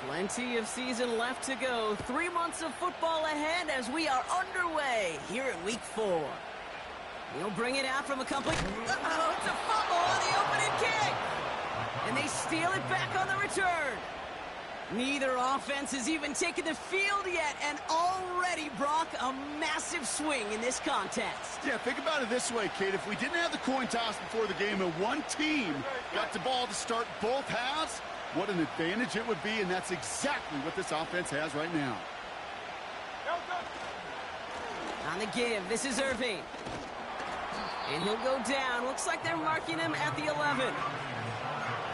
Plenty of season left to go. 3 months of football ahead as we are underway here in Week 4. He'll bring it out from a complete... Uh-oh, it's a fumble on the opening kick! And they steal it back on the return. Neither offense has even taken the field yet, and already, Brock, a massive swing in this contest. Yeah, think about it this way, Kate. If we didn't have the coin toss before the game and one team got the ball to start both halves, what an advantage it would be, and that's exactly what this offense has right now. On the give, this is Irving. And he'll go down. Looks like they're marking him at the 11.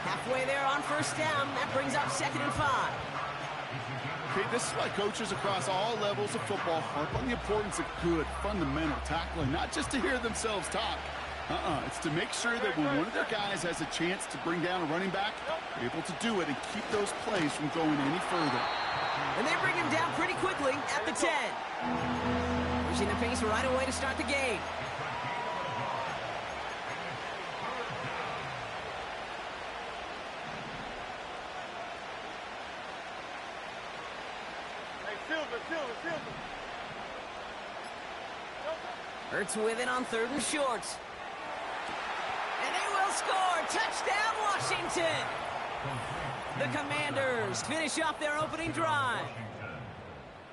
Halfway there on first down. That brings up 2nd and 5. Okay, this is why coaches across all levels of football harp on the importance of good, fundamental tackling, not just to hear themselves talk. It's to make sure that when one of their guys has a chance to bring down a running back, they're able to do it and keep those plays from going any further. And they bring him down pretty quickly at the 10. Pushing the pace right away to start the game. Hurts with it on 3rd and short. And they will score. Touchdown, Washington. The Commanders finish off their opening drive.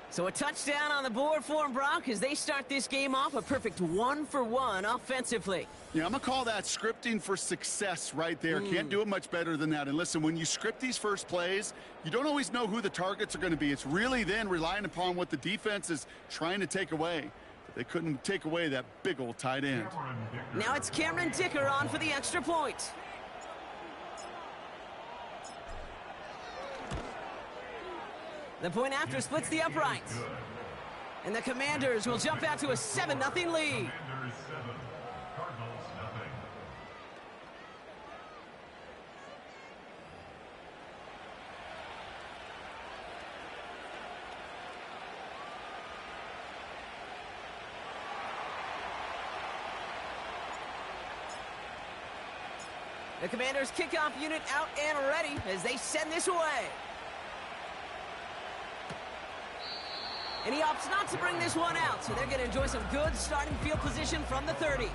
So a touchdown on the board for them, Brock, as they start this game off a perfect 1-for-1 offensively. Yeah, I'm going to call that scripting for success right there. Can't do it much better than that. And listen, when you script these first plays, you don't always know who the targets are going to be. It's really then relying upon what the defense is trying to take away. But they couldn't take away that big old tight end. Now it's Cameron Dicker on for the extra point. The point after splits the uprights. And the Commanders will jump out to a 7-0 lead. The Commanders' kickoff unit out and ready as they send this away. And he opts not to bring this one out, so they're going to enjoy some good starting field position from the 30.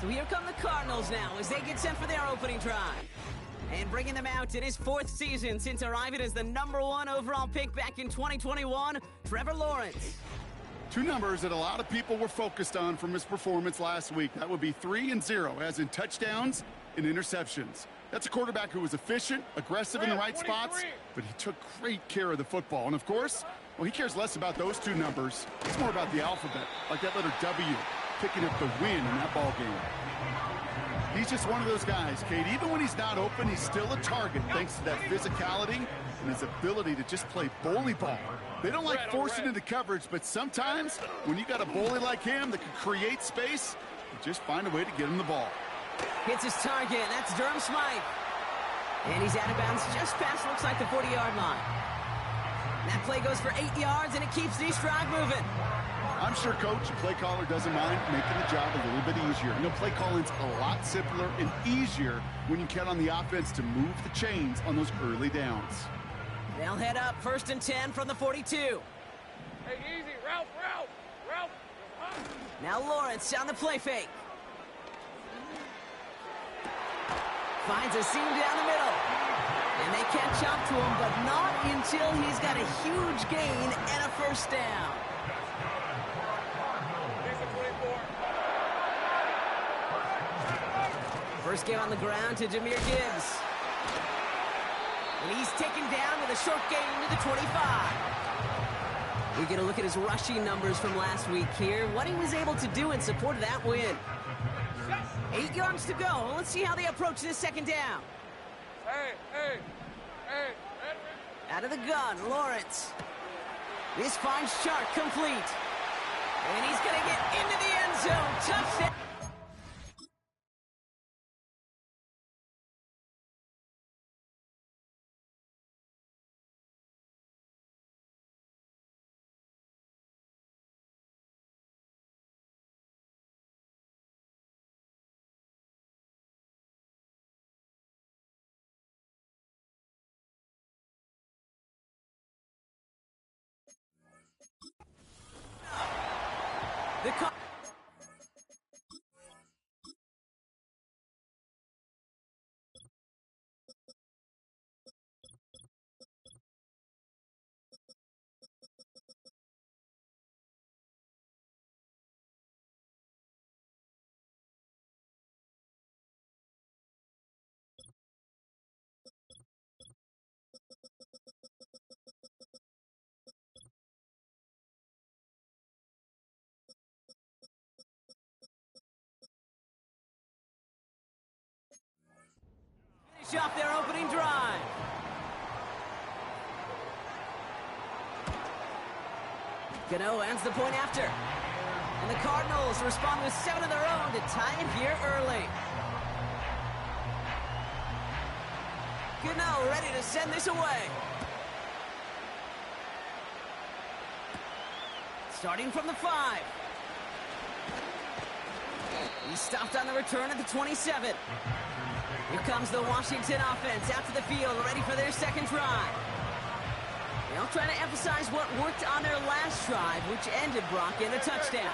So here come the Cardinals now as they get set for their opening drive. And bringing them out in his 4th season since arriving as the #1 overall pick back in 2021, Trevor Lawrence. 2 numbers that a lot of people were focused on from his performance last week. That would be 3 and 0, as in touchdowns and interceptions. That's a quarterback who was efficient, aggressive in the right spots, but he took great care of the football. And of course, well, he cares less about those 2 numbers. It's more about the alphabet, like that letter W, picking up the win in that ball game. He's just one of those guys, Kate. Even when he's not open, he's still a target thanks to that physicality and his ability to just play bully ball. They don't like forcing into coverage, but sometimes when you got a bully like him that can create space, you just find a way to get him the ball. Hits his target. That's Durham Smythe. And he's out of bounds just past, looks like, the 40-yard line. That play goes for 8 yards, and it keeps this drive moving. I'm sure coach and play caller doesn't mind making the job a little bit easier. You know, play calling's a lot simpler and easier when you count on the offense to move the chains on those early downs. They'll head up 1st and 10 from the 42. Hey, easy. Route. Now Lawrence on the play fake. Finds a seam down the middle. And they catch up to him, but not until he's got a huge gain and a first down. First game on the ground to Jahmyr Gibbs. And he's taken down with a short gain to the 25. We get a look at his rushing numbers from last week here. What he was able to do in support of that win. 8 yards to go. Let's see how they approach this 2nd down. Hey. Out of the gun, Lawrence. This finds Chark complete. And he's going to get into the end zone. Touchdown. The finish off their opening drive. Gano ends the point after. And the Cardinals respond with 7 of their own to tie it here early. Gano ready to send this away. Starting from the 5. He's stopped on the return at the 27. Here comes the Washington offense out to the field, ready for their second drive. They'll try to emphasize what worked on their last drive, which ended Brock in a touchdown.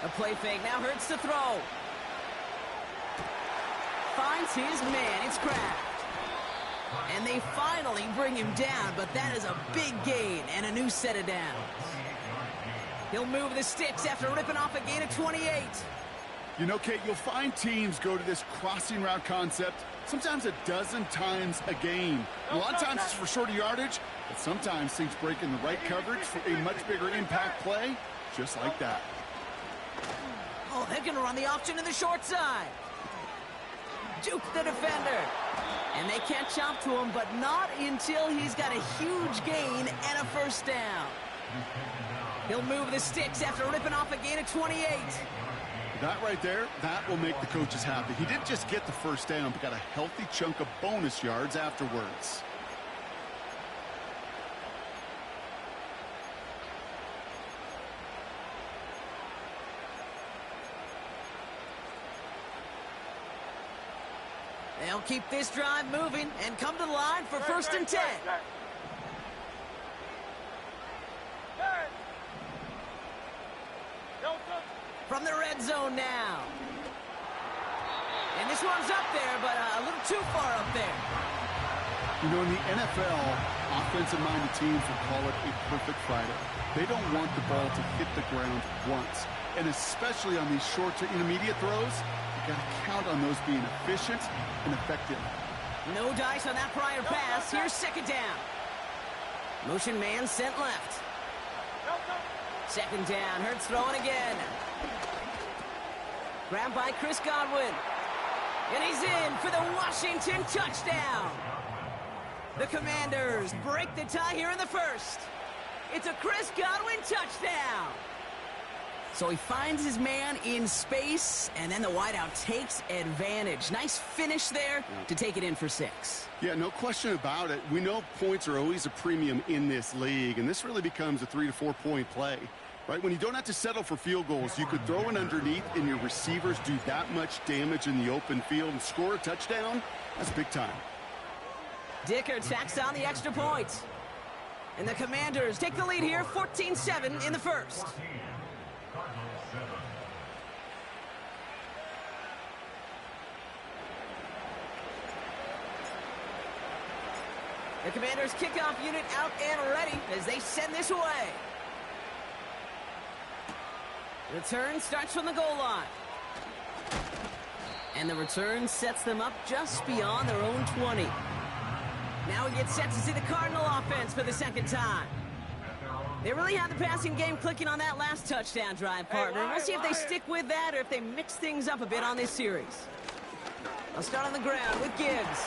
A play fake now hurts to throw. Finds his man, it's Kraft. And they finally bring him down, but that is a big gain and a new set of downs. He'll move the sticks after ripping off a gain of 28. You know, Kate, you'll find teams go to this crossing route concept sometimes a dozen times a game. A lot of times it's for shorter yardage, but sometimes things break in the right coverage for a much bigger impact play, just like that. Oh, they're going to run the option to the short side. Duke the defender. And they catch up to him, but not until he's got a huge gain and a first down. He'll move the sticks after ripping off a gain of 28. That right there, that will make the coaches happy. He didn't just get the first down, but got a healthy chunk of bonus yards afterwards. They'll keep this drive moving and come to the line for first and 10. From the red zone now. And this one's up there, but a little too far up there. You know, in the NFL, offensive-minded teams will call it a perfect Friday. They don't want the ball to hit the ground once. And especially on these short to intermediate throws, you got to count on those being efficient and effective. No dice on that prior pass. Here's second down. Motion man sent left. Second down. Hurts throwing again. Grabbed by Chris Godwin. And he's in for the Washington touchdown. The Commanders break the tie here in the first. It's a Chris Godwin touchdown. So he finds his man in space, and then the wideout takes advantage. Nice finish there to take it in for 6. Yeah, no question about it. We know points are always a premium in this league, and this really becomes a 3 to 4 point play. Right, when you don't have to settle for field goals, you could throw it underneath and your receivers do that much damage in the open field and score a touchdown. That's big time. Dicker tacks on the extra point. And the Commanders take the lead here, 14-7 in the first. The Commanders kickoff unit out and ready as they send this away. Return starts from the goal line. And the return sets them up just beyond their own 20. Now we get set to see the Cardinal offense for the second time. They really had the passing game clicking on that last touchdown drive, partner. We'll see if they stick with that or if they mix things up a bit on this series. I'll start on the ground with Gibbs.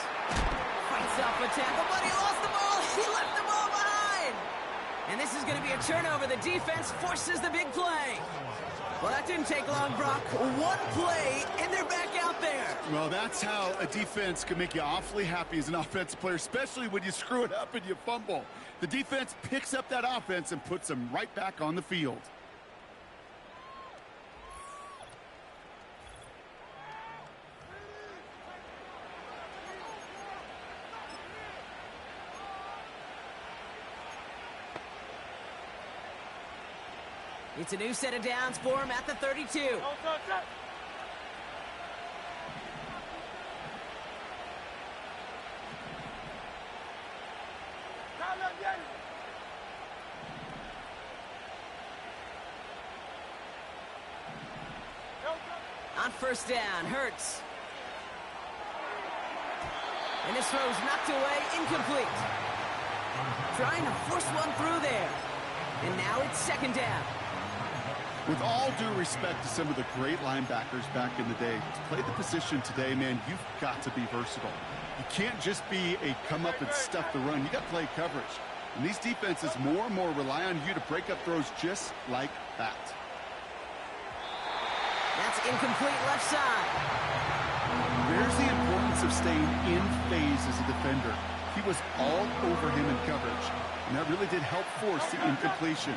Fights off a tackle, but he lost the ball. He left the ball behind. And this is going to be a turnover. The defense forces the big play. Well, that didn't take long, Brock. One play, and they're back out there. Well, that's how a defense can make you awfully happy as an offensive player, especially when you screw it up and you fumble. The defense picks up that offense and puts them right back on the field. It's a new set of downs for him at the 32. On first down, Hurts. And this throw's knocked away, incomplete. Trying to force one through there. And now it's second down. With all due respect to some of the great linebackers back in the day, to play the position today, man, you've got to be versatile. You can't just be a come up and stuff the run. You got to play coverage. And these defenses more and more rely on you to break up throws just like that. That's incomplete left side. There's the importance of staying in phase as a defender. He was all over him in coverage, and that really did help force the incompletion.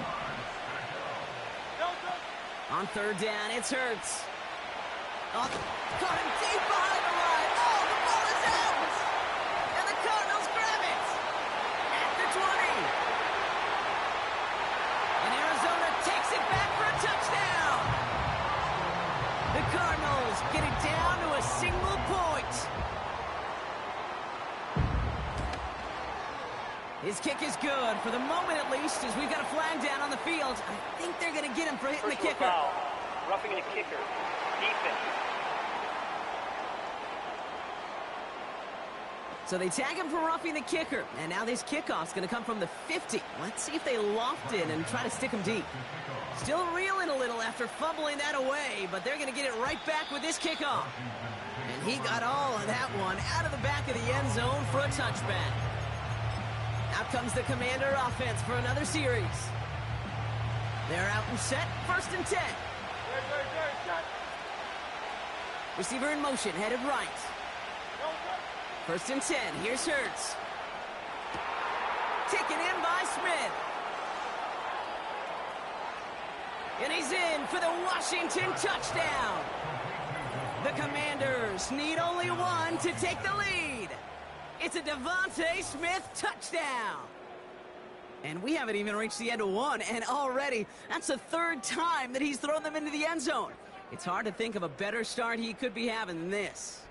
On third down, it's Hurts. Oh, caught him deep behind the line. Oh, the ball is out! And the Cardinals grab it at the 20. And Arizona takes it back for a touchdown. The Cardinals get it down to a single point. His kick is good, for the moment at least, as we've got a flag down on the field. I think they're going to get him for hitting the kicker. Foul. Roughing the kicker. Defense. So they tag him for roughing the kicker. And now this kickoff's going to come from the 50. Let's see if they loft it and try to stick him deep. Still reeling a little after fumbling that away, but they're going to get it right back with this kickoff. And he got all of that one out of the back of the end zone for a touchback. Out comes the Commander offense for another series. They're out and set, 1st and 10. Receiver in motion, headed right. 1st and 10, here's Hurts. Taken in by Smith. And he's in for the Washington touchdown. The Commanders need only one to take the lead. It's a Devontae Smith touchdown. And we haven't even reached the end of one, and already that's the 3rd time that he's thrown them into the end zone. It's hard to think of a better start he could be having than this.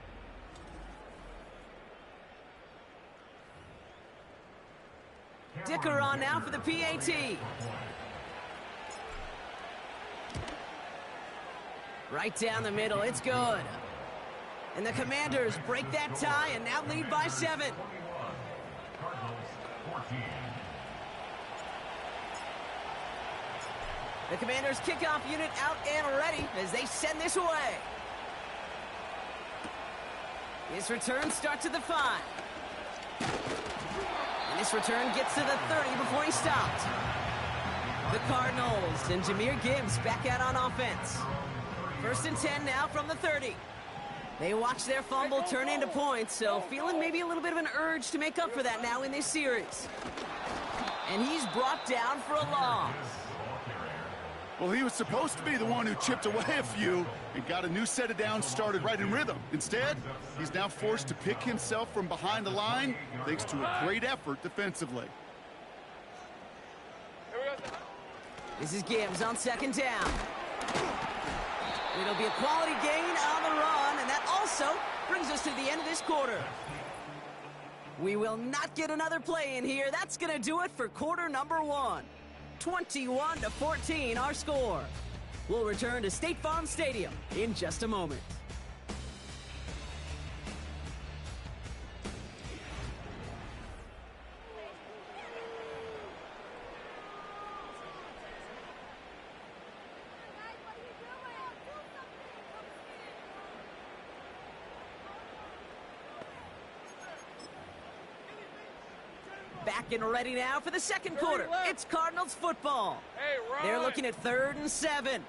Dicker on now for the PAT. Right down the middle, it's good. And the Commanders break that tie and now lead by 7. The Commanders' kickoff unit out and ready as they send this away. His return starts at the 5. And this return gets to the 30 before he stopped. The Cardinals and Jahmyr Gibbs back out on offense. 1st and 10 now from the 30. They watch their fumble turn into points, so feeling maybe a little bit of an urge to make up for that now in this series. And he's brought down for a loss. Well, he was supposed to be the one who chipped away a few and got a new set of downs started right in rhythm. Instead, he's now forced to pick himself from behind the line thanks to a great effort defensively. This is Gibbs on 2nd down. It'll be a quality gain on the run, and that also brings us to the end of this quarter. We will not get another play in here. That's going to do it for quarter number 1. 21-14 our score. We'll return to State Farm Stadium in just a moment. Back and ready now for the 2nd quarter. It's Cardinals football. Hey, They're looking at 3rd and 7.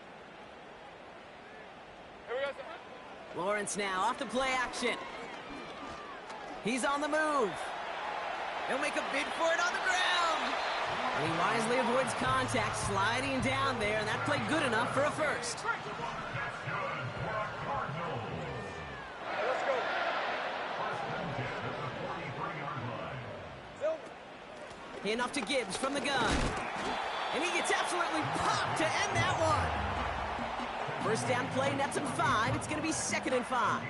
Lawrence now off the play action. He's on the move. He'll make a bid for it on the ground. And he wisely avoids contact, sliding down there, and that played good enough for a first. Hand off to Gibbs from the gun. And he gets absolutely popped to end that one. First down play, nets him 5. It's going to be 2nd and 5.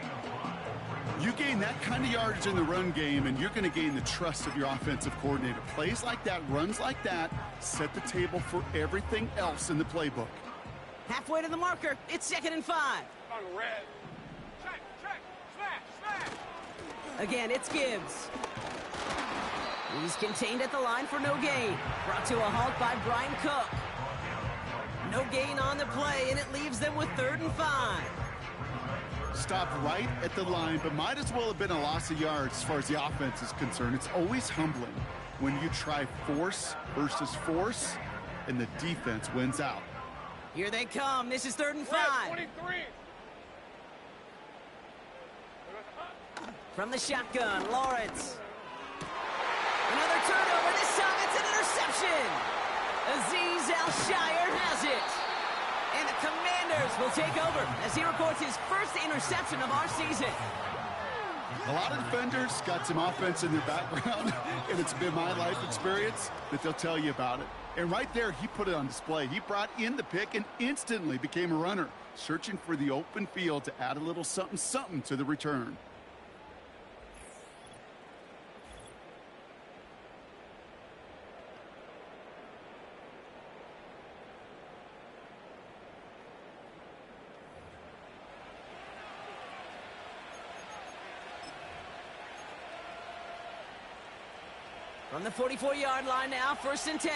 You gain that kind of yardage in the run game, and you're going to gain the trust of your offensive coordinator. Plays like that, runs like that, set the table for everything else in the playbook. Halfway to the marker, it's 2nd and 5. On red. Check, smash. Again, it's Gibbs. He's contained at the line for no gain. Brought to a halt by Brian Cook. No gain on the play, and it leaves them with 3rd and 5. Stopped right at the line, but might as well have been a loss of yards as far as the offense is concerned. It's always humbling when you try force versus force, and the defense wins out. Here they come. This is 3rd and 5. Red 23. From the shotgun, Lawrence. Another turnover. This time it's an interception. Azeez Al-Shire has it. And the Commanders will take over as he records his first interception of our season. A lot of defenders got some offense in their background, and it's been my life experience that they'll tell you about it. And right there, he put it on display. He brought in the pick and instantly became a runner, searching for the open field to add a little something to the return. From the 44-yard line now, 1st and 10.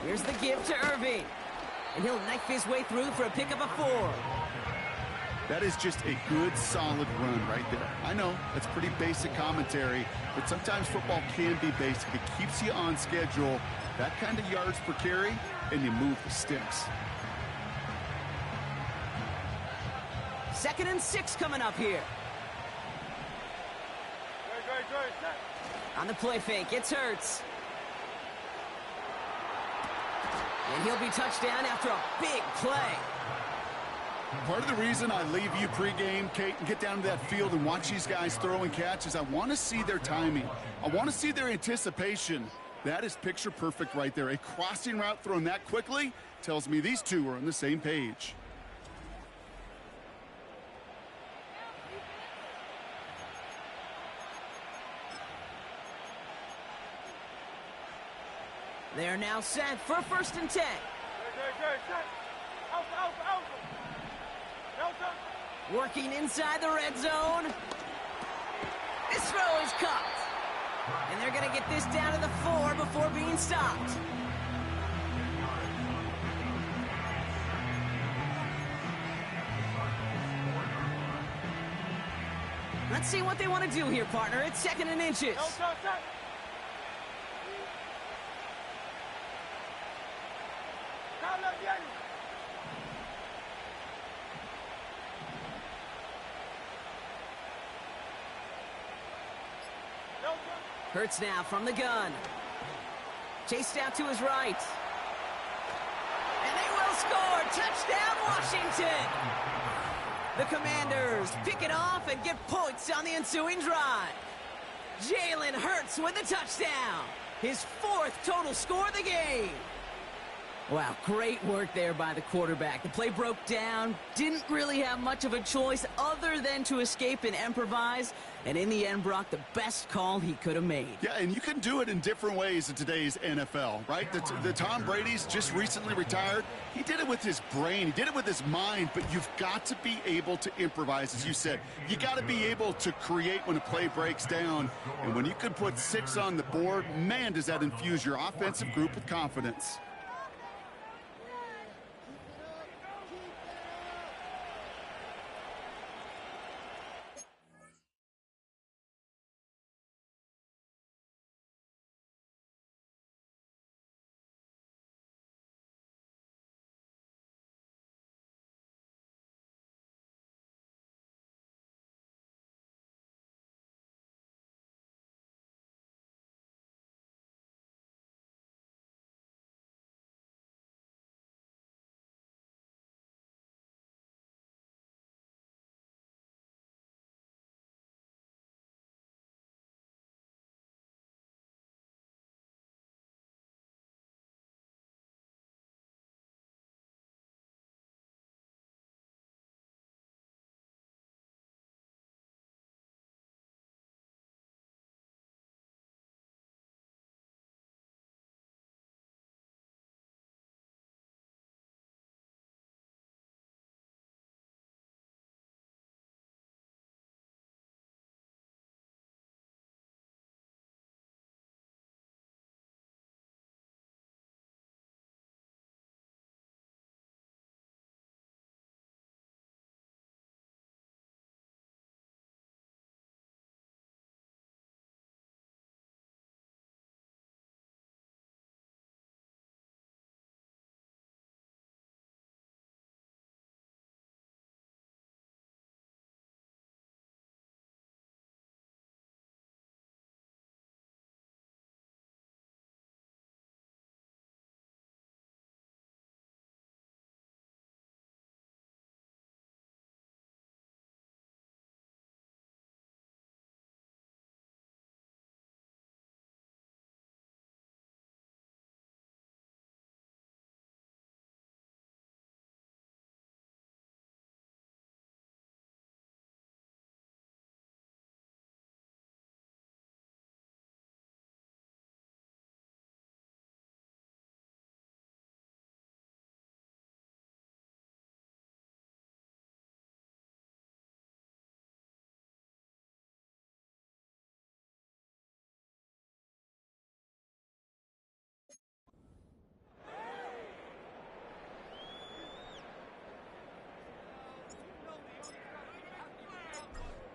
Here's the give to Irving. And he'll knife his way through for a pickup of 4. That is just a good, solid run right there. I know, that's pretty basic commentary, but sometimes football can be basic. It keeps you on schedule, that kind of yards per carry, and you move the sticks. 2nd and 6 coming up here. On the play fake, it's Hurts. And he'll be touchdown after a big play. Part of the reason I leave you pregame, Kate, and get down to that field and watch these guys throw and catch is I want to see their timing. I want to see their anticipation. That is picture perfect right there. A crossing route thrown that quickly tells me these two are on the same page. They are now set for 1st and 10. Working inside the red zone. This throw is caught. And they're going to get this down to the 4 before being stopped. Let's see what they want to do here, partner. It's 2nd and inches. Hurts now from the gun. Chased out to his right. And they will score. Touchdown, Washington. The Commanders pick it off and get points on the ensuing drive. Jalen Hurts with a touchdown. His 4th total score of the game. Wow, great work there by the quarterback. The play broke down, didn't really have much of a choice other than to escape and improvise, and in the end, Brock, the best call he could have made. Yeah, and you can do it in different ways in today's NFL, right? The Tom Brady's just recently retired. He did it with his brain. He did it with his mind, but you've got to be able to improvise, as you said. You got to be able to create when a play breaks down, and when you can put 6 on the board, man, does that infuse your offensive group with confidence.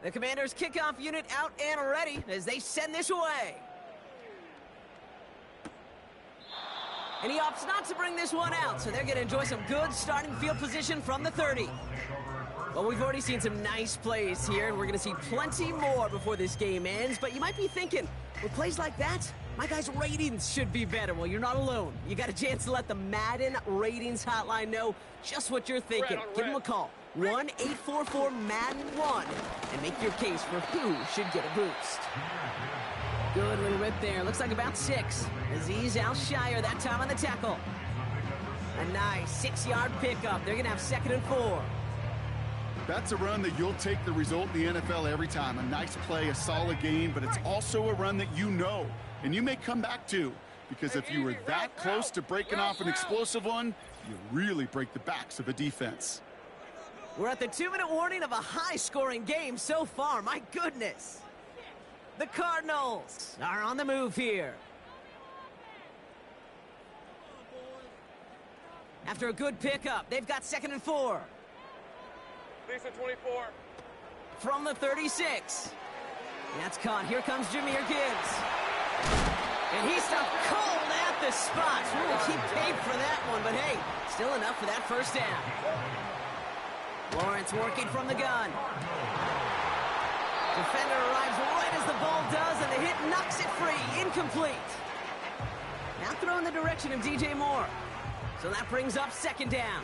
The Commanders' kickoff unit out and ready as they send this away. And he opts not to bring this one out, so they're going to enjoy some good starting field position from the 30. Well, we've already seen some nice plays here, and we're going to see plenty more before this game ends. But you might be thinking, with plays like that, my guys' ratings should be better. Well, you're not alone. You got a chance to let the Madden ratings hotline know just what you're thinking. Give them a call, 1-844-MADDEN-1, and make your case for who should get a boost. Good little rip there. Looks like about 6. Aziz Al-Shire that time on the tackle. A nice 6-yard pickup. They're going to have 2nd and 4. That's a run that you'll take the result in the NFL every time. A nice play, a solid game, but it's also a run that you know, and you may come back to, because if you were that close to breaking off an explosive one, you really break the backs of a defense. We're at the 2-minute warning of a high-scoring game so far. My goodness. The Cardinals are on the move here. After a good pickup, they've got 2nd and 4. Lisa 24. From the 36. That's caught. Here comes Jahmyr Gibbs. And he stopped cold at the spot. Really keep paid for that one, but hey, still enough for that first down. Lawrence working from the gun. Defender arrives right as the ball does, and the hit knocks it free. Incomplete. Now throw in the direction of DJ Moore. So that brings up 2nd down.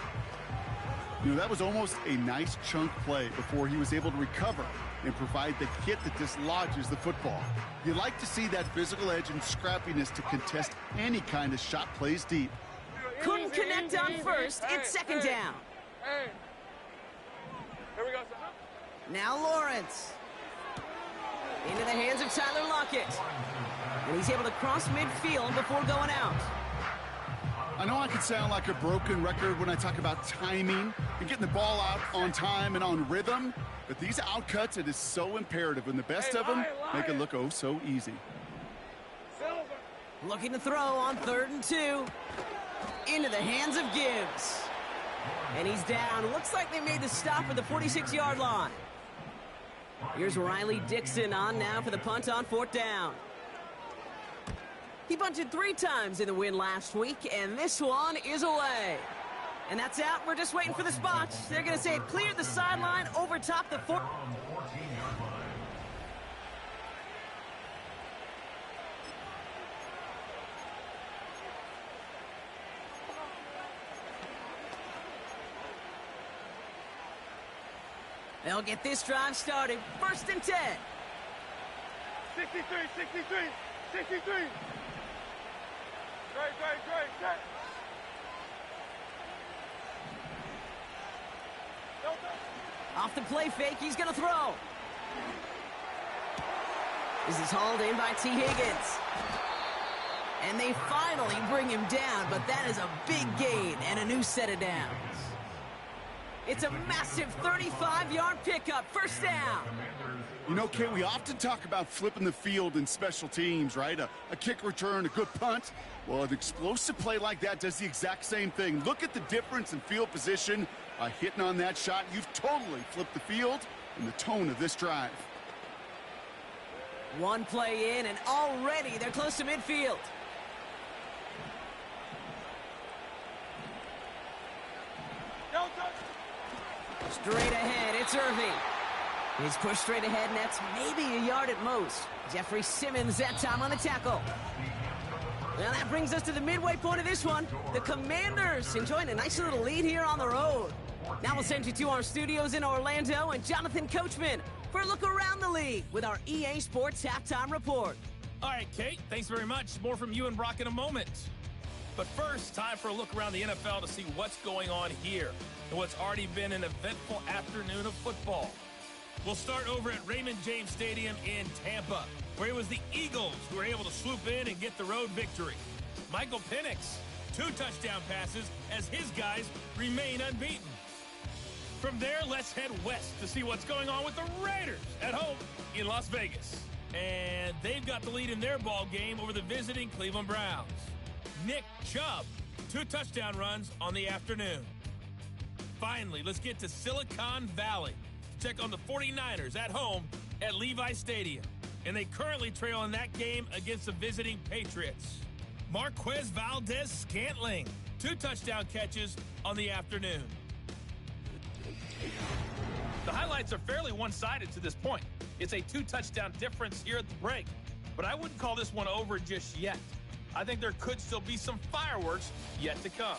You know, that was almost a nice chunk play before he was able to recover and provide the hit that dislodges the football. You like to see that physical edge and scrappiness to contest any kind of shot plays deep. Couldn't connect on first. It's 2nd down. Hey. Here we go, son. Now Lawrence. Into the hands of Tyler Lockett. And he's able to cross midfield before going out. I know I can sound like a broken record when I talk about timing and getting the ball out on time and on rhythm, but these outcuts, it is so imperative, and the best of them make it look oh so easy. Silver. Looking to throw on 3rd and 2. Into the hands of Gibbs. And he's down. Looks like they made the stop at the 46-yard line. Here's Riley Dixon on now for the punt on 4th down. He bunted 3 times in the win last week, and this one is away. And that's out. We're just waiting for the spot. They're going to say it cleared the sideline over top the 4. They'll get this drive started. 1st and 10. 63, 63, 63. Great. Off the play fake, he's going to throw. This is hauled in by T. Higgins. And they finally bring him down, but that is a big gain and a new set of downs. It's a massive 35-yard pickup, 1st down. You know, Kate, we often talk about flipping the field in special teams, right? A kick return, a good punt. Well, an explosive play like that does the exact same thing. Look at the difference in field position. By hitting on that shot, you've totally flipped the field and the tone of this drive. One play in, and already they're close to midfield. Straight ahead, it's Irving. He's pushed straight ahead, and that's maybe a yard at most. Jeffrey Simmons that time on the tackle. Well, that brings us to the midway point of this one. The Commanders enjoying a nice little lead here on the road. Now we'll send you to our studios in Orlando and Jonathan Coachman for a look around the league with our EA Sports Halftime Report. All right, Kate, thanks very much. More from you and Brock in a moment. But first, time for a look around the NFL to see what's going on here and what's already been an eventful afternoon of football. We'll start over at Raymond James Stadium in Tampa, where it was the Eagles who were able to swoop in and get the road victory. Michael Penix, 2 touchdown passes as his guys remain unbeaten. From there, let's head west to see what's going on with the Raiders at home in Las Vegas. And they've got the lead in their ball game over the visiting Cleveland Browns. Nick Chubb, 2 touchdown runs on the afternoon. Finally, let's get to Silicon Valley to take on the 49ers at home at Levi Stadium. And they currently trail in that game against the visiting Patriots. Marquez Valdez-Scantling, 2 touchdown catches on the afternoon. The highlights are fairly one-sided to this point. It's a 2-touchdown difference here at the break, but I wouldn't call this one over just yet. I think there could still be some fireworks yet to come.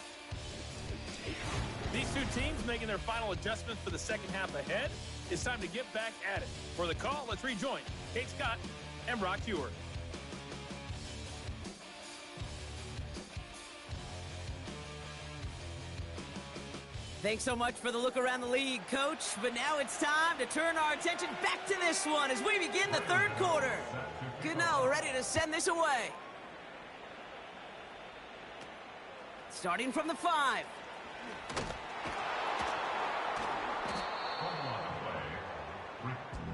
These 2 teams making their final adjustments for the second half ahead. It's time to get back at it. For the call, let's rejoin Kate Scott and Brock Heward. Thanks so much for the look around the league, Coach. But now it's time to turn our attention back to this one as we begin the third quarter. Cano ready to send this away. Starting from the 5.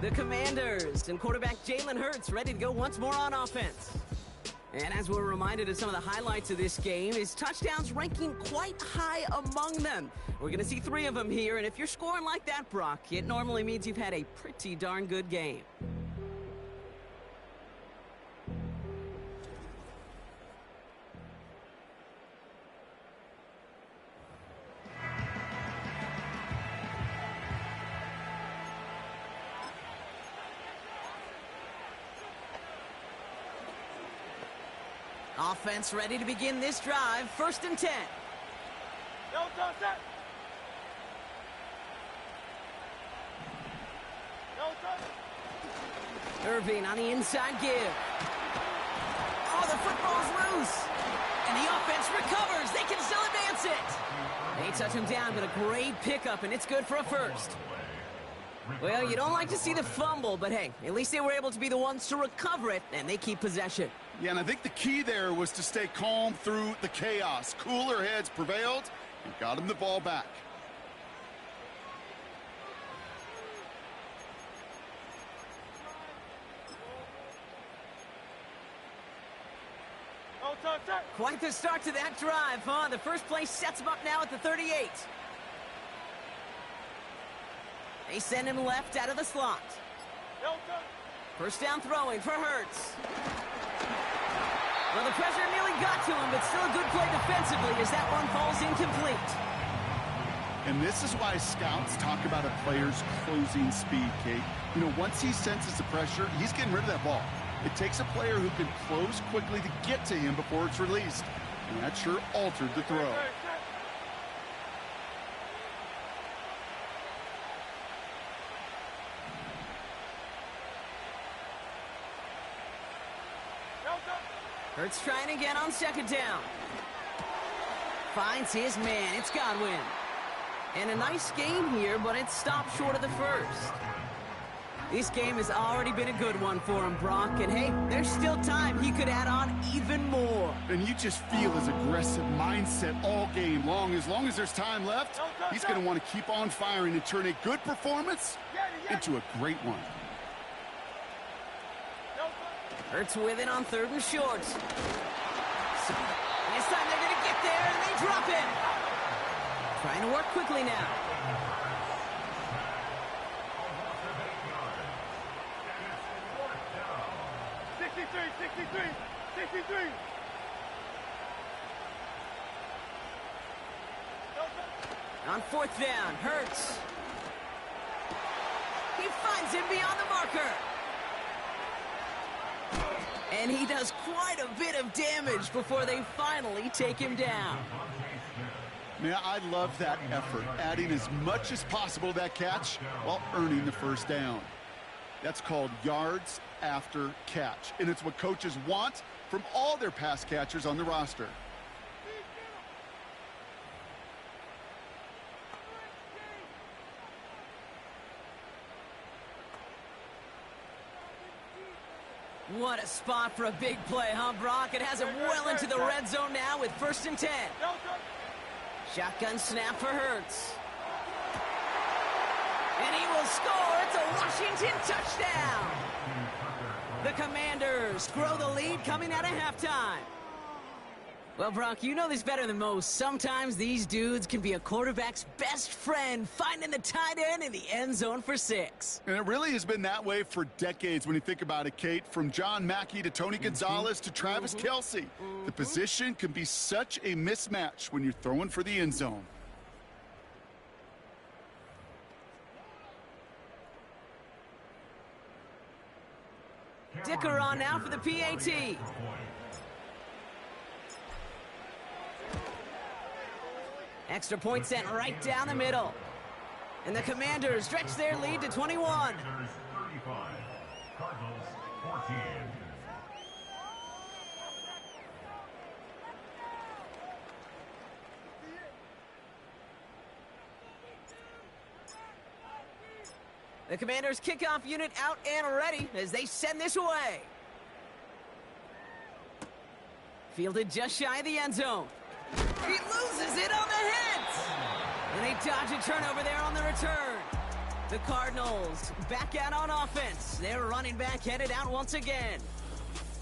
The Commanders and quarterback Jalen Hurts ready to go once more on offense. And as we're reminded of some of the highlights of this game, his touchdowns ranking quite high among them. We're going to see 3 of them here, and if you're scoring like that, Brock, it normally means you've had a pretty darn good game. Offense ready to begin this drive. 1st and 10. No, touch that. No, touch. Irving on the inside give. Oh, the football's loose. And the offense recovers. They can still advance it. They touch him down, but a great pickup, and it's good for a first. Well, you don't like to see the fumble, but hey, at least they were able to be the ones to recover it, and they keep possession. Yeah, and I think the key there was to stay calm through the chaos. Cooler heads prevailed and got him the ball back. No, touch that. Quite the start to that drive, huh? The first play sets him up now at the 38. They send him left out of the slot. No, touch. First down throwing for Hurts. Well, the pressure nearly got to him, but still a good play defensively as that one falls incomplete. And this is why scouts talk about a player's closing speed, Kate. You know, once he senses the pressure, he's getting rid of that ball. It takes a player who can close quickly to get to him before it's released. And that sure altered the throw. Hurts trying again on 2nd down. Finds his man. It's Godwin. And a nice game here, but it stopped short of the first. This game has already been a good one for him, Brock. And hey, there's still time he could add on even more. And you just feel his aggressive mindset all game long. As long as there's time left, he's going to want to keep on firing and turn a good performance into a great one. Hurts with it on 3rd and short. This time they're going to get there, and they drop it. Trying to work quickly now. On 4th down, Hurts. He finds him beyond the marker. And he does quite a bit of damage before they finally take him down. Man, I love that effort, adding as much as possible to that catch while earning the first down. That's called yards after catch, and it's what coaches want from all their pass catchers on the roster. What a spot for a big play, huh, Brock? It has him well into the red zone now with 1st and 10. Shotgun snap for Hurts. And he will score. It's a Washington touchdown. The Commanders grow the lead coming out of halftime. Well, Brock, you know this better than most. Sometimes these dudes can be a quarterback's best friend, finding the tight end in the end zone for 6. And it really has been that way for decades when you think about it, Kate. From John Mackey to Tony Gonzalez to Travis Kelce. The position can be such a mismatch when you're throwing for the end zone. Dicker on now for the PAT. Extra point sent right down the middle. And the Commanders stretch their lead to 21. The Commanders' kickoff unit out and ready as they send this away. Fielded just shy of the end zone. He loses it on the hit! And they dodge a turnover there on the return. The Cardinals back out on offense. Their running back headed out once again.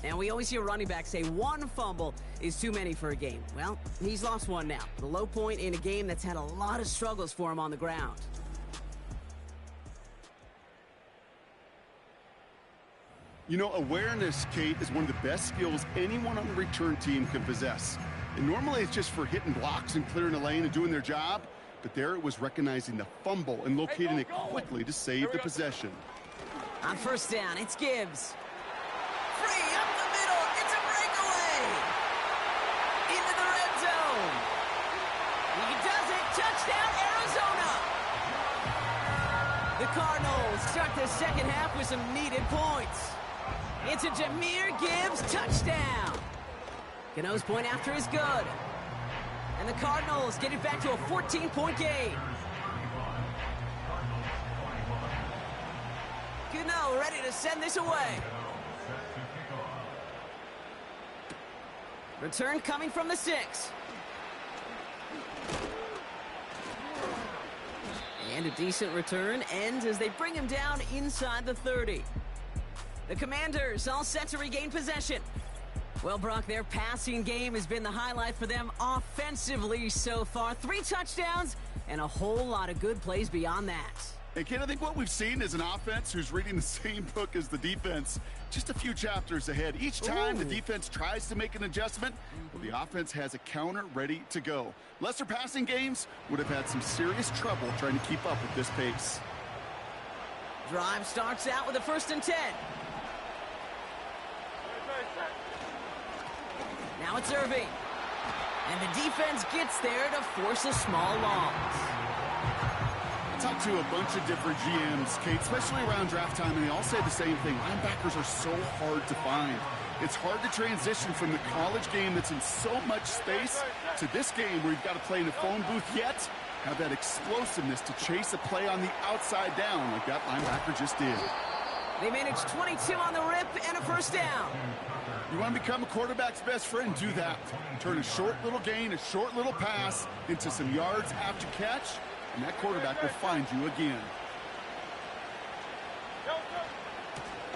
And we always hear running backs say one fumble is too many for a game. Well, he's lost one now. The low point in a game that's had a lot of struggles for him on the ground. You know, awareness, Kate, is one of the best skills anyone on the return team can possess. And normally it's just for hitting blocks and clearing a lane and doing their job. But there it was recognizing the fumble and locating it quickly to save the possession. On first down, it's Gibbs. Free up the middle. It's a breakaway. Into the red zone. He does it. Touchdown, Arizona. The Cardinals start the second half with some needed points. It's a Jahmyr Gibbs touchdown. Gano's point after is good. And the Cardinals get it back to a 14-point game. Gano ready to send this away. Return coming from the 6. And a decent return ends as they bring him down inside the 30. The Commanders all set to regain possession. Well, Brock, their passing game has been the highlight for them offensively so far. 3 touchdowns and a whole lot of good plays beyond that. And, Kate, I think what we've seen is an offense who's reading the same book as the defense, just a few chapters ahead. Each time the defense tries to make an adjustment, well, the offense has a counter ready to go. Lesser passing games would have had some serious trouble trying to keep up with this pace. Drive starts out with a 1st and 10. Now it's Irving. And the defense gets there to force a small loss. I talked to a bunch of different GMs, Kate, especially around draft time, and they all say the same thing. Linebackers are so hard to find. It's hard to transition from the college game that's in so much space to this game where you've got to play in a phone booth, yet have that explosiveness to chase a play on the outside down like that linebacker just did. They managed 22 on the rip and a 1st down. You want to become a quarterback's best friend? Do that. Turn a short little gain, a short little pass into some yards after catch, and that quarterback will find you again.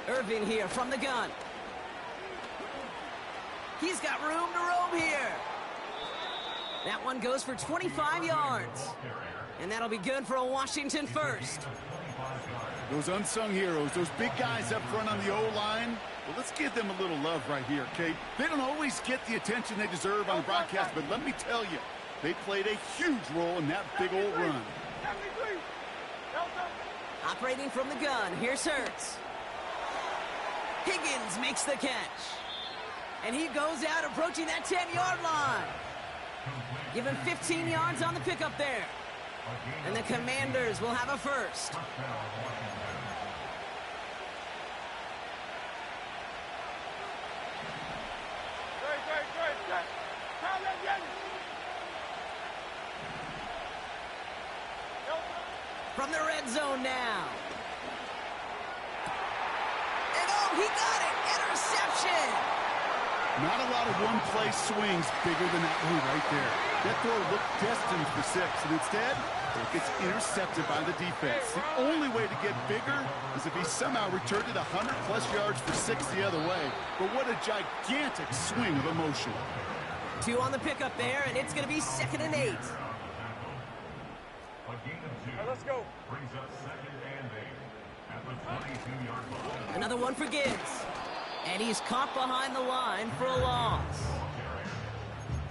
Irving here from the gun. He's got room to roam here. That one goes for 25 yards. And that'll be good for a Washington 1st. Those unsung heroes, those big guys up front on the O-line, well, let's give them a little love right here, Kate. They don't always get the attention they deserve on the broadcast, but let me tell you, they played a huge role in that big old run. Operating from the gun, here's Hurts. Higgins makes the catch. And he goes out approaching that 10-yard line. Give him 15 yards on the pickup there. And the Commanders will have a 1st. From the red zone now. And oh, he got it! Interception! Not a lot of one-play swings bigger than that one right there. That throw looked destined for 6, and instead, it gets intercepted by the defense. The only way to get bigger is if he somehow returned it 100-plus yards for 6 the other way. But what a gigantic swing of emotion. 2 on the pickup there, and it's going to be 2nd and 8. Let's go. Another one for Gibbs. And he's caught behind the line for a loss.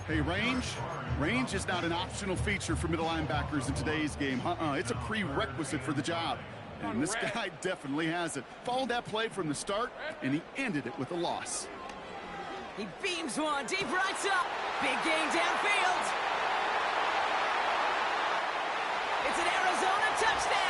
Hey, range is not an optional feature for middle linebackers in today's game. It's a prerequisite for the job. And this guy definitely has it. Followed that play from the start, and he ended it with a loss. He beams one, deep right up. Big gain downfield. It's an Arizona touchdown.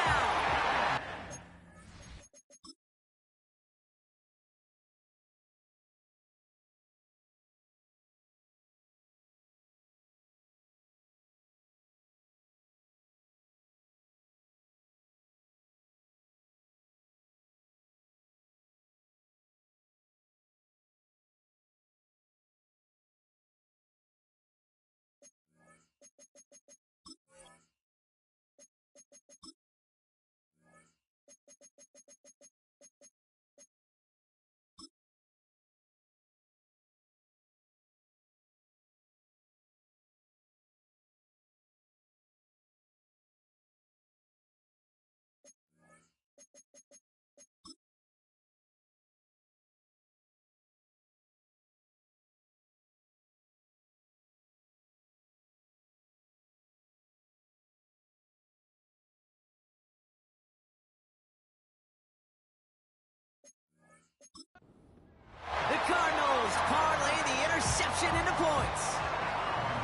The Cardinals parlay the interception into points.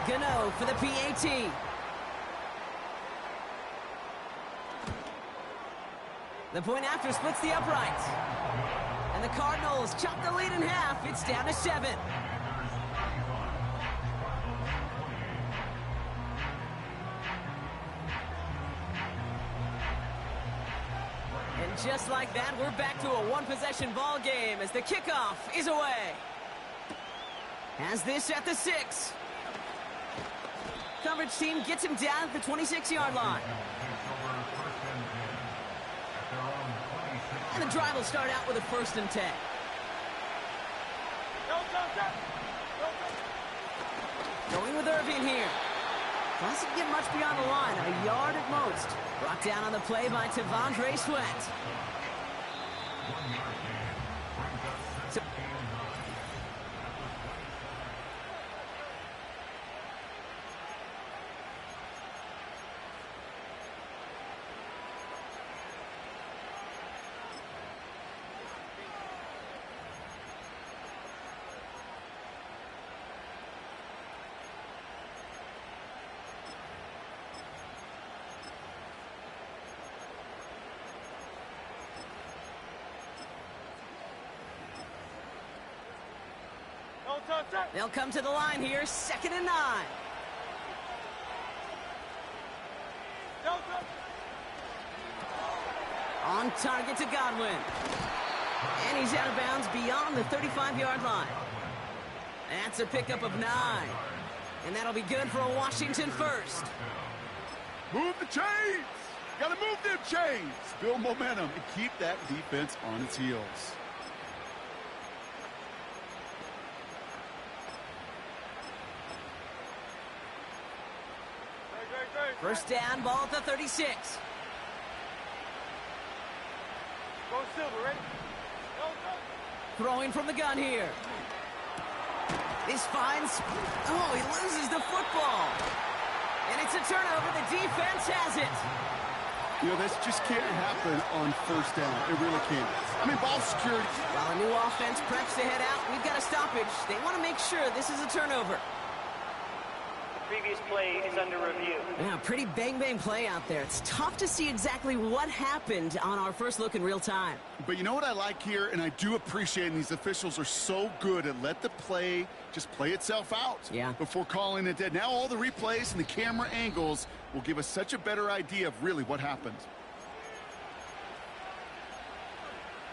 Gano for the PAT. The point after splits the uprights. And the Cardinals chop the lead in half. It's down to 7. And just like that, we're back to a one-possession ball game as the kickoff is away. Has this at the 6. Coverage team gets him down at the 26-yard line. And the drive will start out with a 1st and 10. Going with Irving here. Doesn't get much beyond the line, a yard at most. Brought down on the play by Tavondre Sweat. They'll come to the line here, 2nd and 9. On target to Godwin. And he's out of bounds beyond the 35-yard line. That's a pickup of 9. And that'll be good for a Washington 1st. Move the chains! Gotta move them chains! Build momentum and keep that defense on its heels. First down, ball at the 36. Go Silver, ready? Throwing from the gun here. This finds... Oh, he loses the football. And it's a turnover. The defense has it. You know, this just can't happen on 1st down. It really can't. I mean, ball security. While a new offense preps to head out, we've got a stoppage. They want to make sure this is a turnover. Previous play is under review. Yeah, pretty bang-bang play out there. It's tough to see exactly what happened on our first look in real time. But you know what I like here, and I do appreciate, and these officials are so good at let the play just play itself out before calling it dead. Now all the replays and the camera angles will give us such a better idea of really what happened.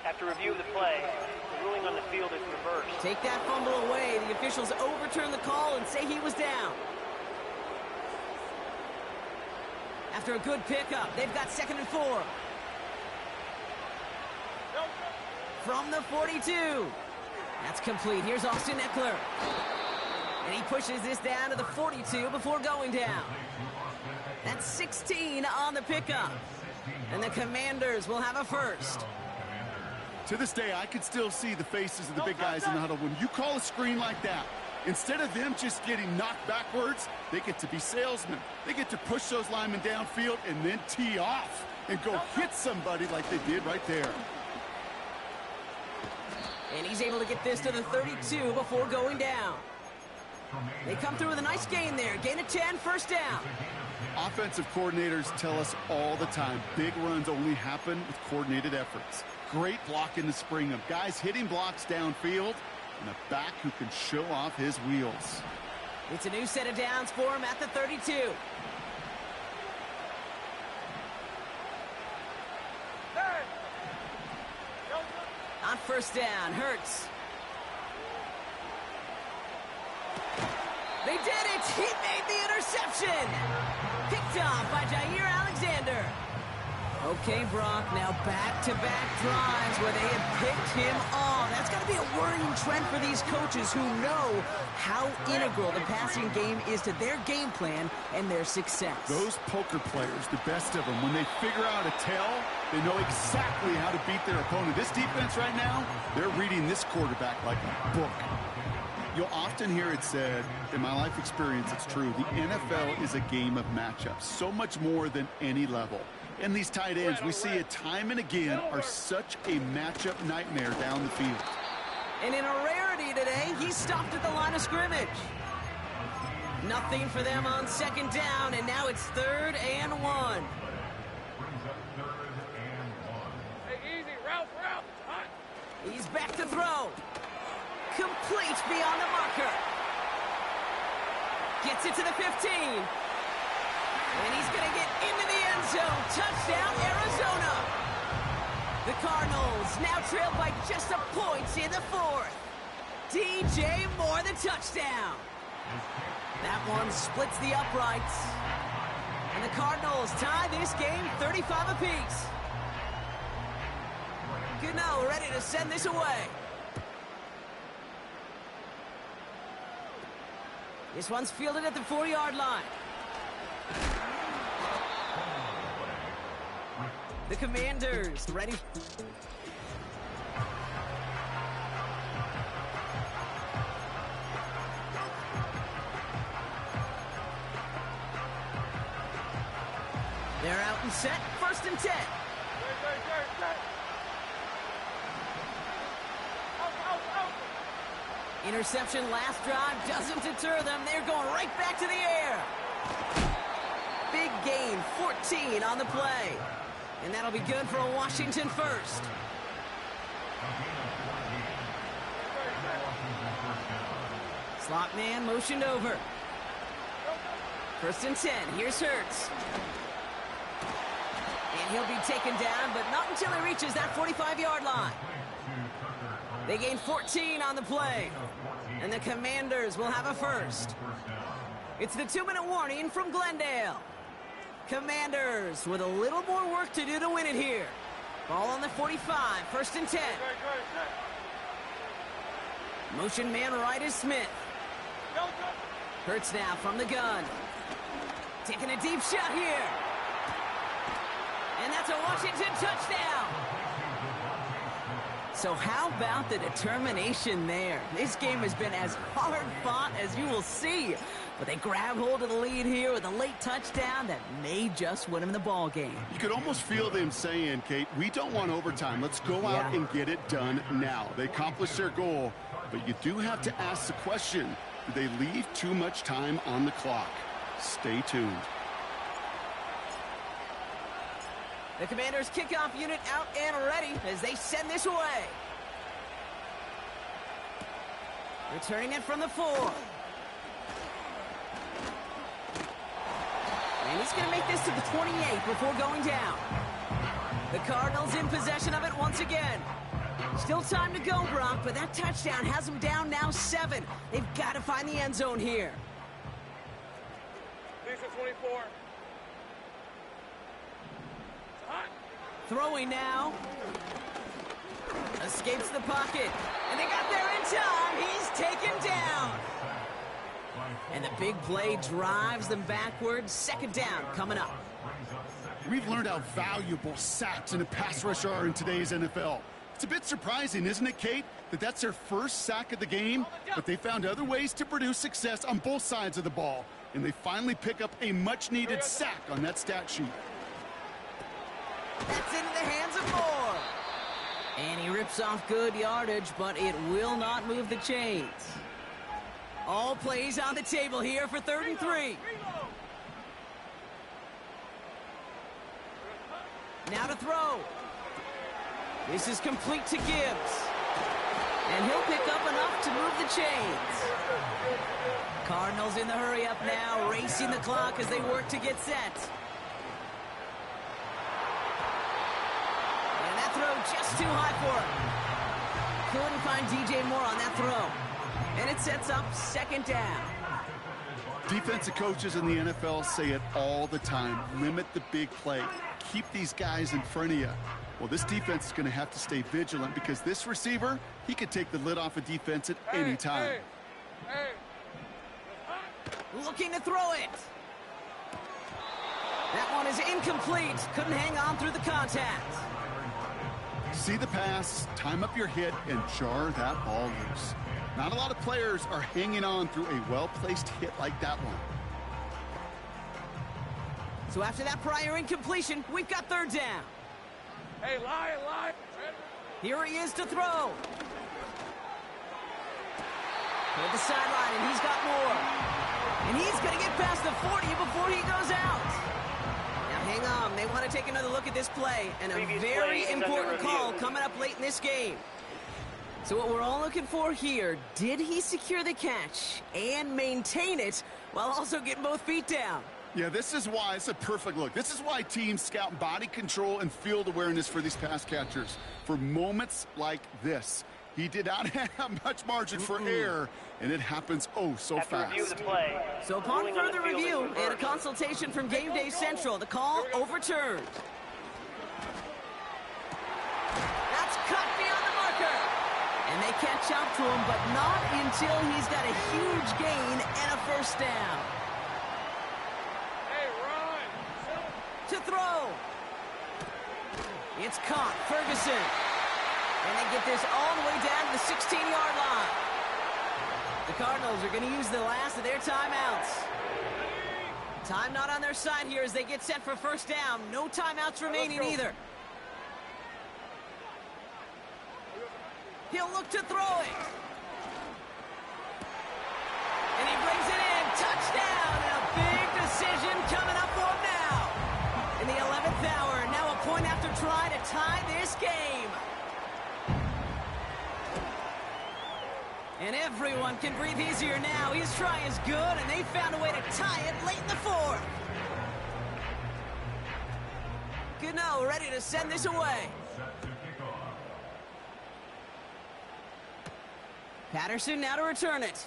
After review of the play, the ruling on the field is reversed. Take that fumble away. The officials overturn the call and say he was down. After a good pickup, they've got 2nd and 4. From the 42. That's complete. Here's Austin Eckler. And he pushes this down to the 42 before going down. That's 16 on the pickup. And the Commanders will have a first. To this day, I can still see the faces of the big guys in the huddle. When you call a screen like that, instead of them just getting knocked backwards, they get to be salesmen. They get to push those linemen downfield and then tee off and go hit somebody like they did right there. And he's able to get this to the 32 before going down. They come through with a nice gain there. Gain of 10, first down. Offensive coordinators tell us all the time, big runs only happen with coordinated efforts. Great block in the spring of guys hitting blocks downfield and a back who can show off his wheels. It's a new set of downs for him at the 32. On first down, Hurts. They did it! He made the interception! Picked off by Jair Alexander. Okay, Brock, now back-to-back drives where they have picked him off. That's got to be a worrying trend for these coaches who know how integral the passing game is to their game plan and their success. Those poker players, the best of them, when they figure out a tell, they know exactly how to beat their opponent. This defense right now, they're reading this quarterback like a book. You'll often hear it said, in my life experience, it's true, the NFL is a game of matchups, so much more than any level. And these tight ends, we see it time and again, are such a matchup nightmare down the field. And in a rarity today, he stopped at the line of scrimmage. Nothing for them on second down, and now it's 3rd and 1. Hey, easy, Ralph. He's back to throw. Complete beyond the marker. Gets it to the 15. And he's going to get into the end zone. Touchdown, Arizona. The Cardinals now trail by just a point in the 4th. DJ Moore, the touchdown. That one splits the uprights. And the Cardinals tie this game 35 apiece. Gano ready to send this away. This one's fielded at the 4-yard line. The Commanders ready. They're out and set. 1st and 10. Interception last drive doesn't deter them. They're going right back to the air. Big gain, 14 on the play. And that'll be good for a Washington first. Slot man motioned over. 1st and 10. Here's Hurts. And he'll be taken down, but not until he reaches that 45-yard line. They gain 14 on the play. And the Commanders will have a first. It's the 2-minute warning from Glendale. Commanders with a little more work to do to win it here. Ball on the 45, 1st and 10. Motion man right is Smith. Hurts now from the gun. Taking a deep shot here. And that's a Washington touchdown. So how about the determination there? This game has been as hard fought as you will see. But they grab hold of the lead here with a late touchdown that may just win them the ball game. You could almost feel them saying, Kate, we don't want overtime. Let's go out and get it done now. They accomplished their goal, but you do have to ask the question, did they leave too much time on the clock? Stay tuned. The Commanders' kickoff unit out and ready as they send this away. Returning it from the 4. And he's going to make this to the 28 before going down. The Cardinals in possession of it once again. Still time to go, Brock, but that touchdown has them down now 7. They've got to find the end zone here. Lisa 24. Throwing now. Escapes the pocket. And they got there in time. He's taken down. big play drives them backwards. Second down coming up. We've learned how valuable sacks and a pass rush are in today's NFL. It's a bit surprising, isn't it, Kate, that that's their first sack of the game, but they found other ways to produce success on both sides of the ball, and they finally pick up a much-needed sack on that stat sheet. That's into the hands of Moore. And he rips off good yardage, but it will not move the chains. All plays on the table here for 3rd and 3. Now to throw. This is complete to Gibbs. And he'll pick up enough to move the chains. Cardinals in the hurry up now, racing the clock as they work to get set. And that throw just too high for him. Couldn't find DJ Moore on that throw. And it sets up 2nd down. Defensive coaches in the NFL say it all the time. Limit the big play. Keep these guys in front of you. Well, this defense is going to have to stay vigilant because this receiver, he could take the lid off a defense at any time. Looking to throw it. That one is incomplete. Couldn't hang on through the contact. See the pass, time up your hit, and jar that ball loose. Not a lot of players are hanging on through a well-placed hit like that one. So after that prior incompletion, we've got 3rd down. Hey, Lion. Here he is to throw. Toward the sideline, and he's got more. And he's going to get past the 40 before he goes out. Now hang on, they want to take another look at this play. And a very important call coming up late in this game. So what we're all looking for here, did he secure the catch and maintain it while also getting both feet down? Yeah, this is why it's a perfect look. This is why teams scout body control and field awareness for these pass catchers. For moments like this, he did not have much margin for error, and it happens so fast. Review the play, so upon further review and a consultation from Game Day Central, the call overturned. That's cut beyond the marker. And they catch up to him, but not until he's got a huge gain and a 1st down. To throw. It's caught. Ferguson. And they get this all the way down to the 16-yard line. The Cardinals are going to use the last of their timeouts. Time not on their side here as they get set for 1st down. No timeouts remaining either. He'll look to throw it. And he brings it in. Touchdown. And a big decision coming up for him now. In the 11th hour, now a point after try to tie this game. And everyone can breathe easier now. His try is good, and they found a way to tie it late in the 4th. Gano ready to send this away. Patterson now to return it.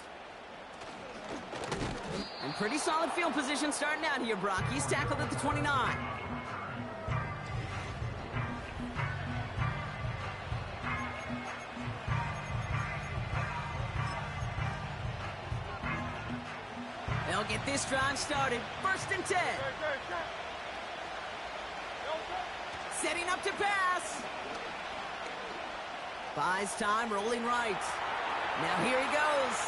And pretty solid field position starting out here, Brock. He's tackled at the 29. They'll get this drive started. 1st and 10. Setting up to pass. Buys time, rolling right. Now here he goes.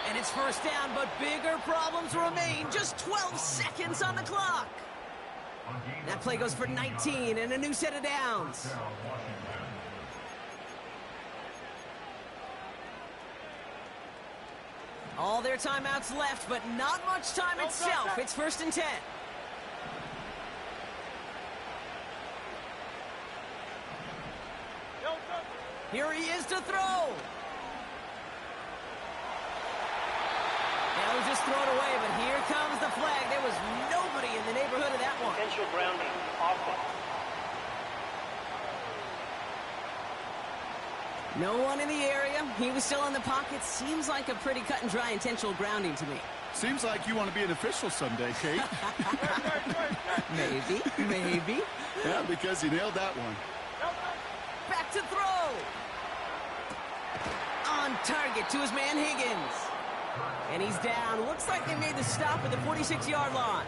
And it's 1st down, but bigger problems remain. Just 12 seconds on the clock. That play goes for 19 and a new set of downs. All their timeouts left, but not much time itself. It's 1st and 10. Here he is to throw. They'll just throw it away, but here comes the flag. There was nobody in the neighborhood of that one. Potential grounding, offense. No one in the area. He was still in the pocket. Seems like a pretty cut and dry intentional grounding to me. Seems like you want to be an official someday, Kate. Maybe. Yeah, because you nailed that one. Back to throw. On target to his man Higgins. And he's down. Looks like they made the stop at the 46-yard line.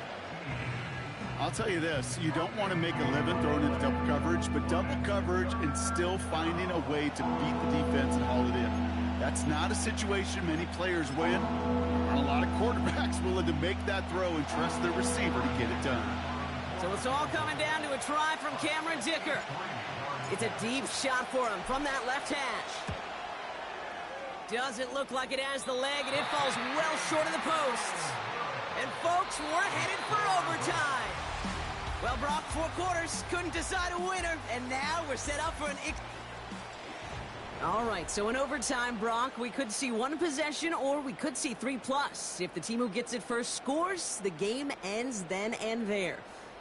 I'll tell you this, you don't want to make a living throwing into double coverage, but double coverage and still finding a way to beat the defense and haul it in. That's not a situation many players win. Not a lot of quarterbacks willing to make that throw and trust their receiver to get it done. So it's all coming down to a try from Cameron Dicker. It's a deep shot for him from that left hash. Doesn't look like it has the leg, and it falls well short of the posts. And folks, we're headed for overtime. Well, Brock, 4 quarters, couldn't decide a winner, and now we're set up for an... All right, so in overtime, Brock, we could see 1 possession or we could see 3+. If the team who gets it first scores, the game ends then and there.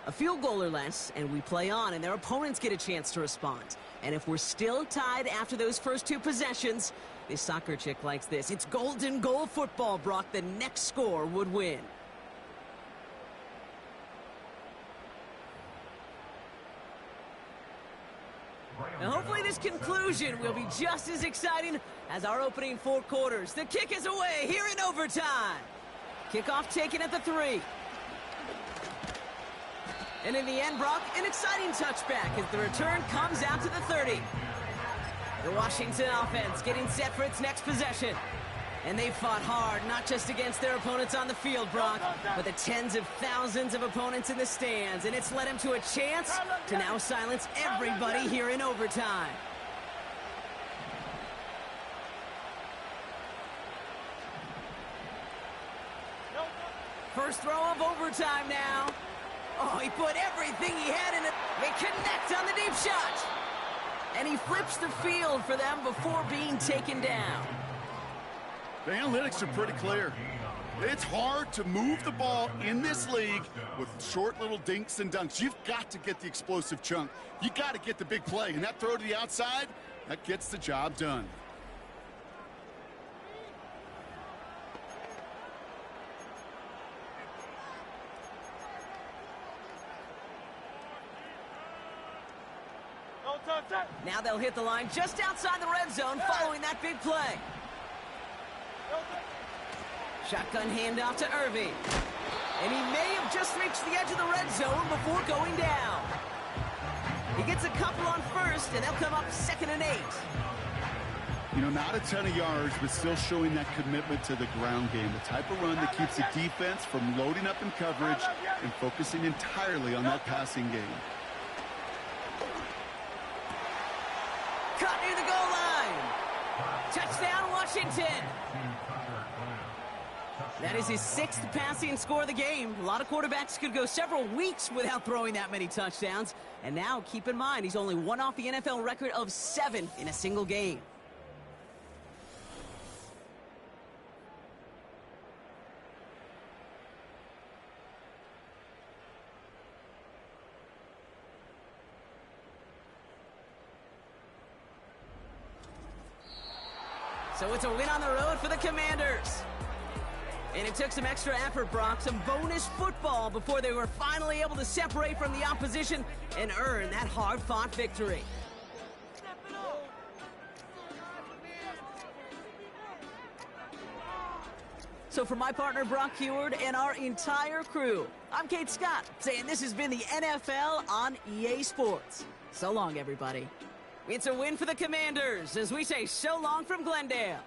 A field goal or less, and we play on, and their opponents get a chance to respond. And if we're still tied after those first 2 possessions, this soccer chick likes this. It's golden goal football, Brock. The next score would win. Now, hopefully this conclusion will be just as exciting as our opening 4 quarters. The kick is away here in overtime. Kickoff taken at the 3. And in the end, Brock, an exciting touchback as the return comes out to the 30. The Washington offense getting set for its next possession. And they fought hard, not just against their opponents on the field, Brock, but the tens of thousands of opponents in the stands. And it's led them to a chance to now silence everybody here in overtime. First throw of overtime now. Oh, he put everything he had in it. They connect on the deep shot. And he flips the field for them before being taken down. The analytics are pretty clear. It's hard to move the ball in this league with short little dinks and dunks. You've got to get the explosive chunk. You got to get the big play. And that throw to the outside, that gets the job done. Now they'll hit the line just outside the red zone following that big play. Shotgun handoff to Irving. And he may have just reached the edge of the red zone before going down. He gets a couple on first, and they'll come up 2nd and 8. You know, not a ton of yards, but still showing that commitment to the ground game. The type of run that keeps the defense from loading up in coverage and focusing entirely on that passing game. Cut near the goal line. Touchdown, Washington. That is his 6th passing score of the game. A lot of quarterbacks could go several weeks without throwing that many touchdowns. And now, keep in mind, he's only 1 off the NFL record of 7 in a single game. So it's a win on the road for the Commanders. And it took some extra effort, Brock, some bonus football before they were finally able to separate from the opposition and earn that hard-fought victory. So for my partner, Brock Heward, and our entire crew, I'm Kate Scott, saying this has been the NFL on EA Sports. So long, everybody. It's a win for the Commanders as we say so long from Glendale.